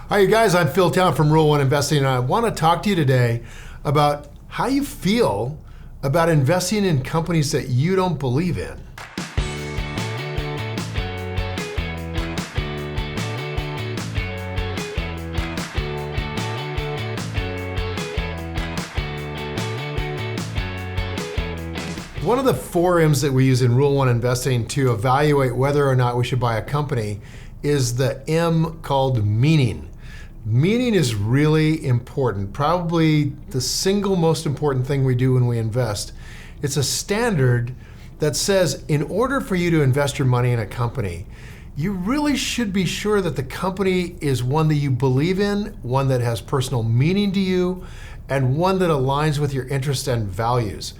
Hi, you guys. I'm Phil Town from Rule 1 Investing, and I want to talk to you today about how you feel about investing in companies that you don't believe in. One of the 4 M's that we use in Rule 1 Investing to evaluate whether or not we should buy a company is the M called meaning. Meaning is really important, probably the single most important thing we do when we invest. It's a standard that says in order for you to invest your money in a company, you really should be sure that the company is one that you believe in, one that has personal meaning to you, and one that aligns with your interests and values.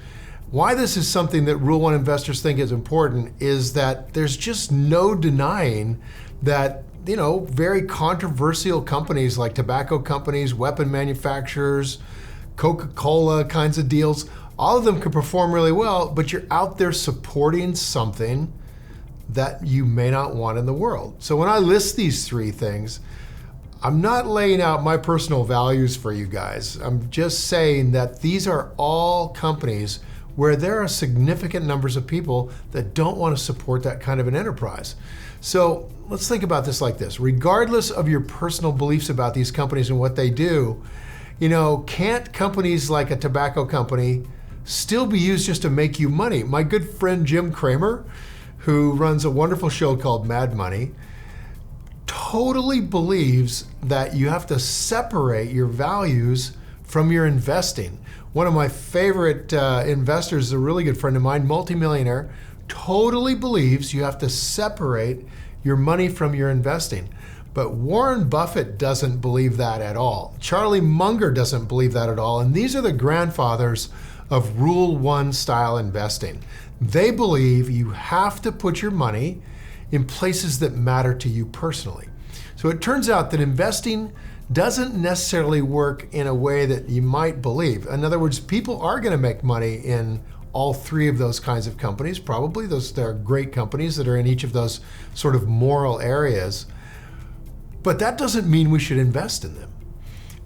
Why this is something that Rule 1 investors think is important is that there's just no denying that very controversial companies like tobacco companies, weapon manufacturers, Coca-Cola kinds of deals, all of them could perform really well, but you're out there supporting something that you may not want in the world. So when I list these 3 things, I'm not laying out my personal values for you guys. I'm just saying that these are all companies where there are significant numbers of people that don't want to support that kind of an enterprise. So let's think about this like this. Regardless of your personal beliefs about these companies and what they do, can't companies like a tobacco company still be used just to make you money? My good friend Jim Cramer, who runs a wonderful show called Mad Money, totally believes that you have to separate your values from your investing. One of my favorite investors is a really good friend of mine, multimillionaire, totally believes you have to separate your money from your investing. But Warren Buffett doesn't believe that at all. Charlie Munger doesn't believe that at all. And these are the grandfathers of Rule 1 style investing. They believe you have to put your money in places that matter to you personally. So it turns out that investing doesn't necessarily work in a way that you might believe. In other words, people are going to make money in all 3 of those kinds of companies. Probably there are great companies that are in each of those sort of moral areas. But that doesn't mean we should invest in them.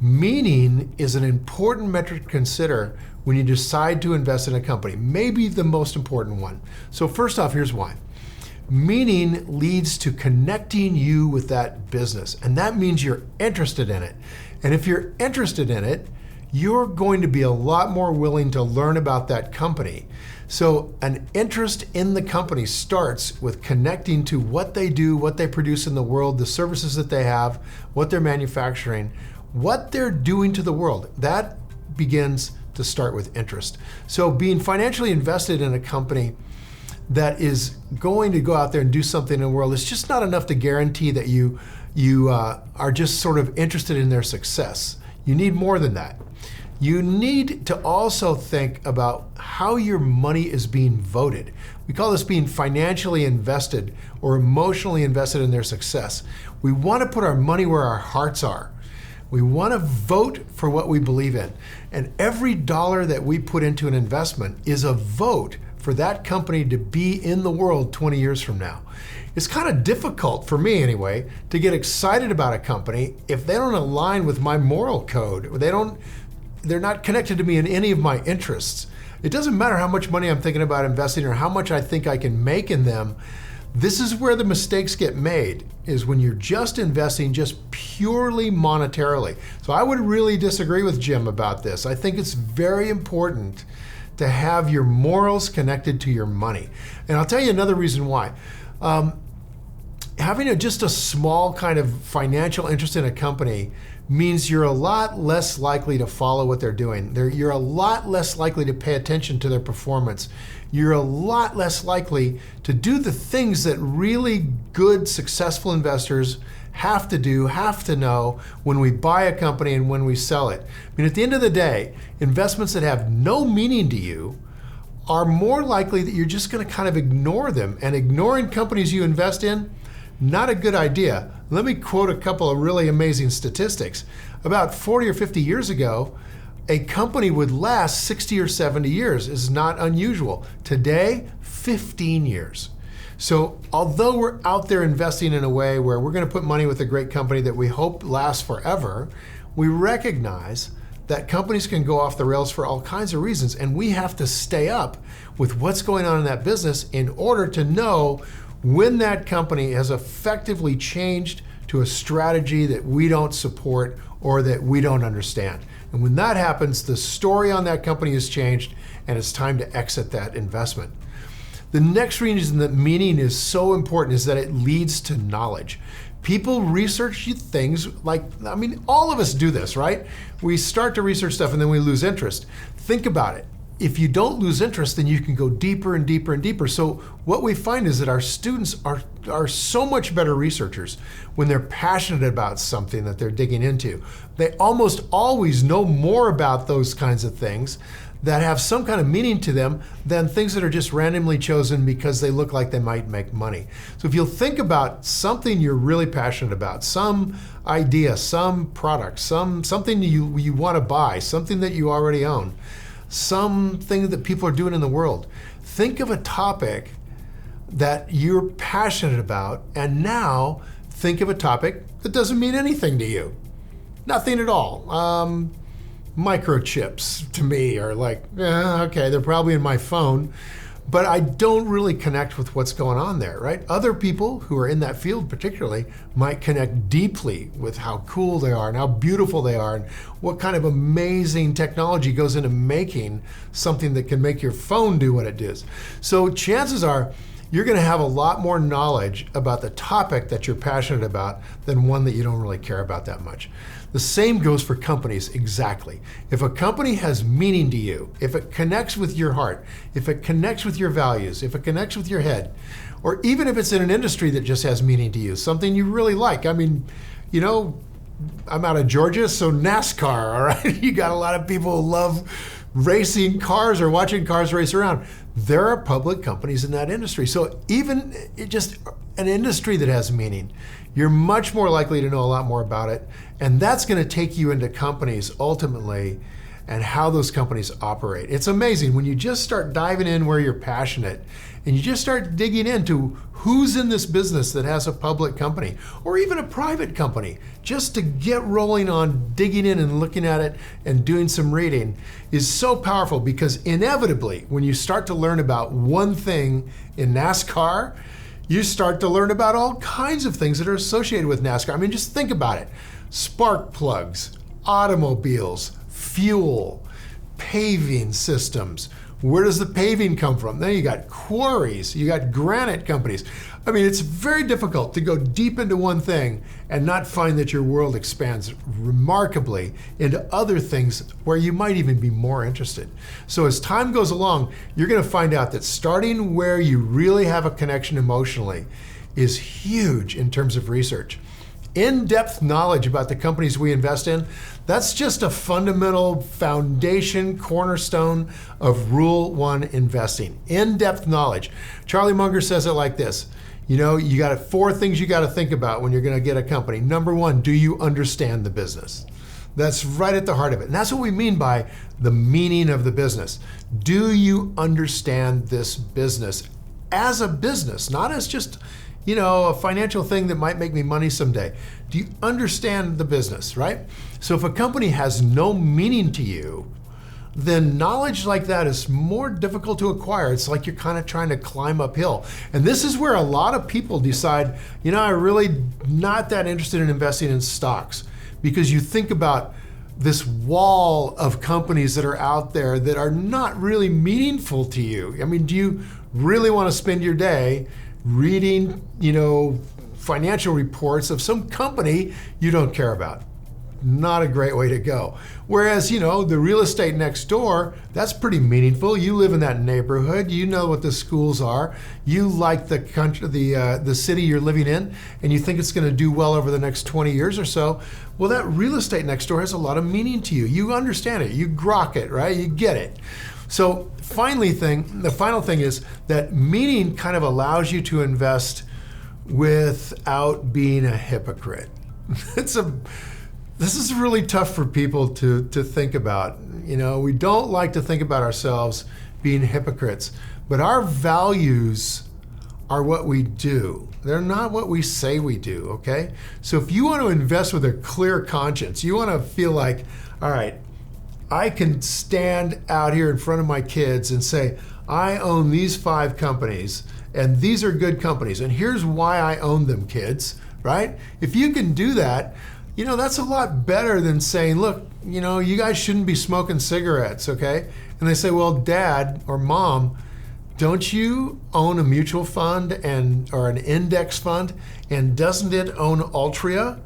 Meaning is an important metric to consider when you decide to invest in a company, maybe the most important one. So first off, here's why. Meaning leads to connecting you with that business, and that means you're interested in it. And if you're interested in it, you're going to be a lot more willing to learn about that company. So an interest in the company starts with connecting to what they do, what they produce in the world, the services that they have, what they're manufacturing, what they're doing to the world. That begins to start with interest. So being financially invested in a company that is going to go out there and do something in the world is just not enough to guarantee that you are just sort of interested in their success. You need more than that. You need to also think about how your money is being voted. We call this being financially invested or emotionally invested in their success. We want to put our money where our hearts are. We want to vote for what we believe in. And every dollar that we put into an investment is a vote for that company to be in the world 20 years from now. It's kind of difficult, for me anyway, to get excited about a company if they don't align with my moral code. They're not connected to me in any of my interests. It doesn't matter how much money I'm thinking about investing or how much I think I can make in them. This is where the mistakes get made, is when you're just investing just purely monetarily. So I would really disagree with Jim about this. I think it's very important to have your morals connected to your money. And I'll tell you another reason why. Having just a small kind of financial interest in a company means you're a lot less likely to follow what they're doing. You're a lot less likely to pay attention to their performance. You're a lot less likely to do the things that really good, successful investors have to do, have to know when we buy a company and when we sell it. I mean, at the end of the day, investments that have no meaning to you are more likely that you're just going to kind of ignore them. And ignoring companies you invest in, not a good idea. Let me quote a couple of really amazing statistics. About 40 or 50 years ago, a company would last 60 or 70 years. Is not unusual. Today, 15 years. So although we're out there investing in a way where we're going to put money with a great company that we hope lasts forever, we recognize that companies can go off the rails for all kinds of reasons, and we have to stay up with what's going on in that business in order to know when that company has effectively changed to a strategy that we don't support or that we don't understand. And when that happens, the story on that company has changed and it's time to exit that investment. The next reason that meaning is so important is that it leads to knowledge. People research things all of us do this, right? We start to research stuff and then we lose interest. Think about it. If you don't lose interest, then you can go deeper and deeper and deeper. So what we find is that our students are so much better researchers when they're passionate about something that they're digging into. They almost always know more about those kinds of things that have some kind of meaning to them than things that are just randomly chosen because they look like they might make money. So if you'll think about something you're really passionate about, some idea, some product, something you want to buy, something that you already own, something that people are doing in the world, think of a topic that you're passionate about, and now think of a topic that doesn't mean anything to you. Nothing at all. Microchips to me are like, okay, they're probably in my phone, but I don't really connect with what's going on there, right? Other people who are in that field particularly might connect deeply with how cool they are and how beautiful they are and what kind of amazing technology goes into making something that can make your phone do what it does. So chances are you're going to have a lot more knowledge about the topic that you're passionate about than one that you don't really care about that much. The same goes for companies exactly. If a company has meaning to you, if it connects with your heart, if it connects with your values, if it connects with your head, or even if it's in an industry that just has meaning to you, something you really like. I mean, I'm out of Georgia, so NASCAR, all right? You got a lot of people who love racing cars or watching cars race around. There are public companies in that industry. So even just an industry that has meaning, you're much more likely to know a lot more about it. And that's going to take you into companies ultimately and how those companies operate. It's amazing when you just start diving in where you're passionate and you just start digging into who's in this business that has a public company or even a private company. Just to get rolling on digging in and looking at it and doing some reading is so powerful, because inevitably when you start to learn about one thing in NASCAR, you start to learn about all kinds of things that are associated with NASCAR. I mean, just think about it. Spark plugs, automobiles, fuel, paving systems. Where does the paving come from? Then you got quarries, you got granite companies. I mean, it's very difficult to go deep into one thing and not find that your world expands remarkably into other things where you might even be more interested. So as time goes along, you're going to find out that starting where you really have a connection emotionally is huge in terms of research. In-depth knowledge about the companies we invest in, that's just a fundamental foundation, cornerstone of Rule 1 investing. In-depth knowledge. Charlie Munger says it like this. You got 4 things you got to think about when you're going to get a company. Number 1, do you understand the business? That's right at the heart of it. And that's what we mean by the meaning of the business. Do you understand this business as a business, not as just a financial thing that might make me money someday? Do you understand the business, right? So if a company has no meaning to you, then knowledge like that is more difficult to acquire. It's like you're kind of trying to climb uphill. And this is where a lot of people decide, I'm really not that interested in investing in stocks, because you think about this wall of companies that are out there that are not really meaningful to you. I mean, do you really want to spend your day reading, financial reports of some company you don't care about? Not a great way to go. Whereas, the real estate next door, that's pretty meaningful. You live in that neighborhood. You know what the schools are. You like the country, the city you're living in, and you think it's going to do well over the next 20 years or so. Well, that real estate next door has a lot of meaning to you. You understand it. You grok it, right? You get it. So the final thing is that meaning kind of allows you to invest without being a hypocrite. This is really tough for people to think about. We don't like to think about ourselves being hypocrites, but our values are what we do. They're not what we say we do, okay? So if you want to invest with a clear conscience, you want to feel like, all right, I can stand out here in front of my kids and say, I own these 5 companies, and these are good companies, and here's why I own them, kids, right? If you can do that, that's a lot better than saying, look, you guys shouldn't be smoking cigarettes, okay? And they say, well, Dad or Mom, don't you own a mutual fund or an index fund? And doesn't it own Altria?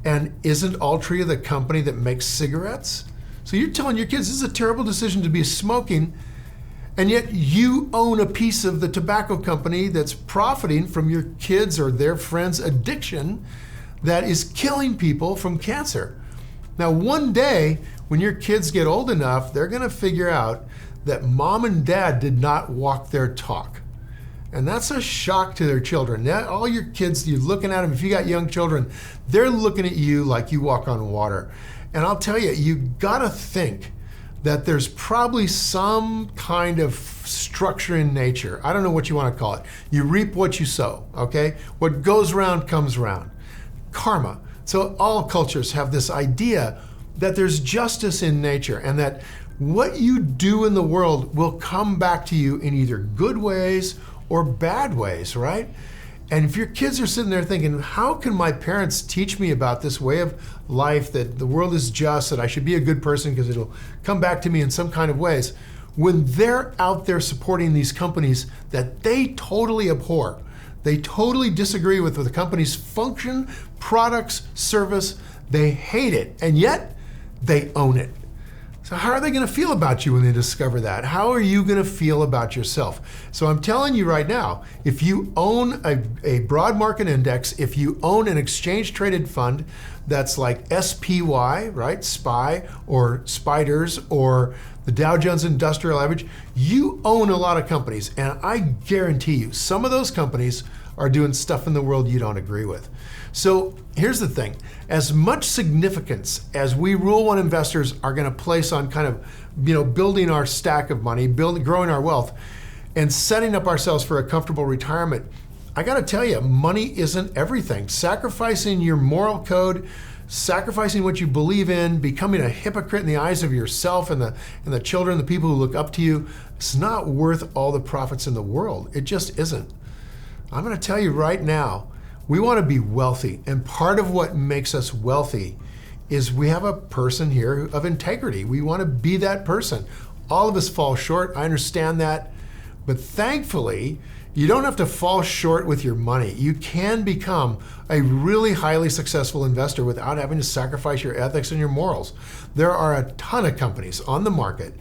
And isn't Altria the company that makes cigarettes? So you're telling your kids this is a terrible decision to be smoking, and yet you own a piece of the tobacco company that's profiting from your kids' or their friends' addiction that is killing people from cancer. Now, one day, when your kids get old enough, they're gonna figure out that Mom and Dad did not walk their talk. And that's a shock to their children. Now, all your kids, you're looking at them, if you got young children, they're looking at you like you walk on water. And I'll tell you, you gotta think that there's probably some kind of structure in nature. I don't know what you wanna call it. You reap what you sow, okay? What goes around comes around. Karma. So all cultures have this idea that there's justice in nature and that what you do in the world will come back to you in either good ways or bad ways, right? And if your kids are sitting there thinking, how can my parents teach me about this way of life, that the world is just, that I should be a good person because it'll come back to me in some kind of ways, when they're out there supporting these companies that they totally abhor, they totally disagree with the company's function, products, service, they hate it, and yet they own it. So how are they gonna feel about you when they discover that? How are you gonna feel about yourself? So I'm telling you right now, if you own a broad market index, if you own an exchange traded fund that's like SPY, right, SPY or Spiders or the Dow Jones Industrial Average, you own a lot of companies, and I guarantee you, some of those companies are doing stuff in the world you don't agree with. So here's the thing, as much significance as we Rule 1 investors are gonna place on kind of, building our stack of money, growing our wealth, and setting up ourselves for a comfortable retirement, I gotta tell you, money isn't everything. Sacrificing your moral code, sacrificing what you believe in, becoming a hypocrite in the eyes of yourself and the children, the people who look up to you, it's not worth all the profits in the world. It just isn't. I'm gonna tell you right now, we wanna be wealthy, and part of what makes us wealthy is we have a person here of integrity. We wanna be that person. All of us fall short, I understand that, but thankfully, you don't have to fall short with your money. You can become a really highly successful investor without having to sacrifice your ethics and your morals. There are a ton of companies on the market,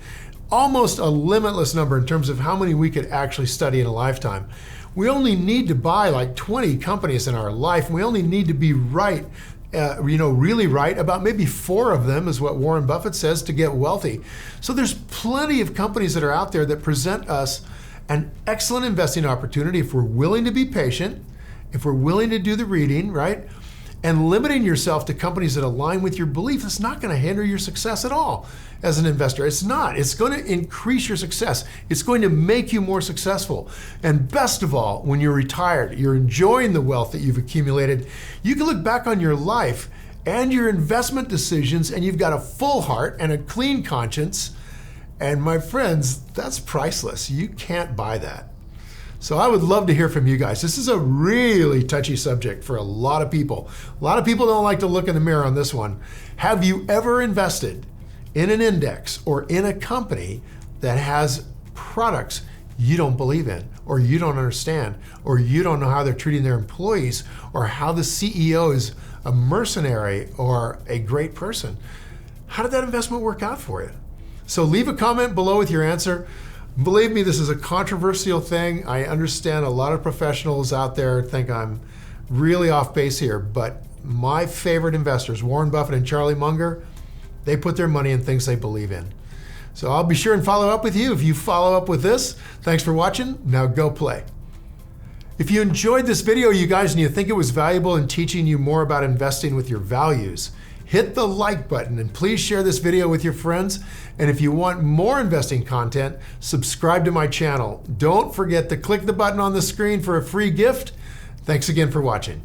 almost a limitless number in terms of how many we could actually study in a lifetime. We only need to buy like 20 companies in our life. We only need to be right, really right about maybe 4 of them is what Warren Buffett says to get wealthy. So there's plenty of companies that are out there that present us an excellent investing opportunity if we're willing to be patient, if we're willing to do the reading, right? And limiting yourself to companies that align with your belief is not gonna hinder your success at all as an investor. It's not. It's gonna increase your success. It's going to make you more successful. And best of all, when you're retired, you're enjoying the wealth that you've accumulated, you can look back on your life and your investment decisions and you've got a full heart and a clean conscience. And my friends, that's priceless. You can't buy that. So I would love to hear from you guys. This is a really touchy subject for a lot of people. A lot of people don't like to look in the mirror on this one. Have you ever invested in an index or in a company that has products you don't believe in, or you don't understand, or you don't know how they're treating their employees, or how the CEO is a mercenary or a great person? How did that investment work out for you? So leave a comment below with your answer. Believe me, this is a controversial thing. I understand a lot of professionals out there think I'm really off base here, but my favorite investors, Warren Buffett and Charlie Munger, they put their money in things they believe in. So I'll be sure and follow up with you if you follow up with this. Thanks for watching. Now go play. If you enjoyed this video, you guys, and you think it was valuable in teaching you more about investing with your values, hit the like button and please share this video with your friends. And if you want more investing content, subscribe to my channel. Don't forget to click the button on the screen for a free gift. Thanks again for watching.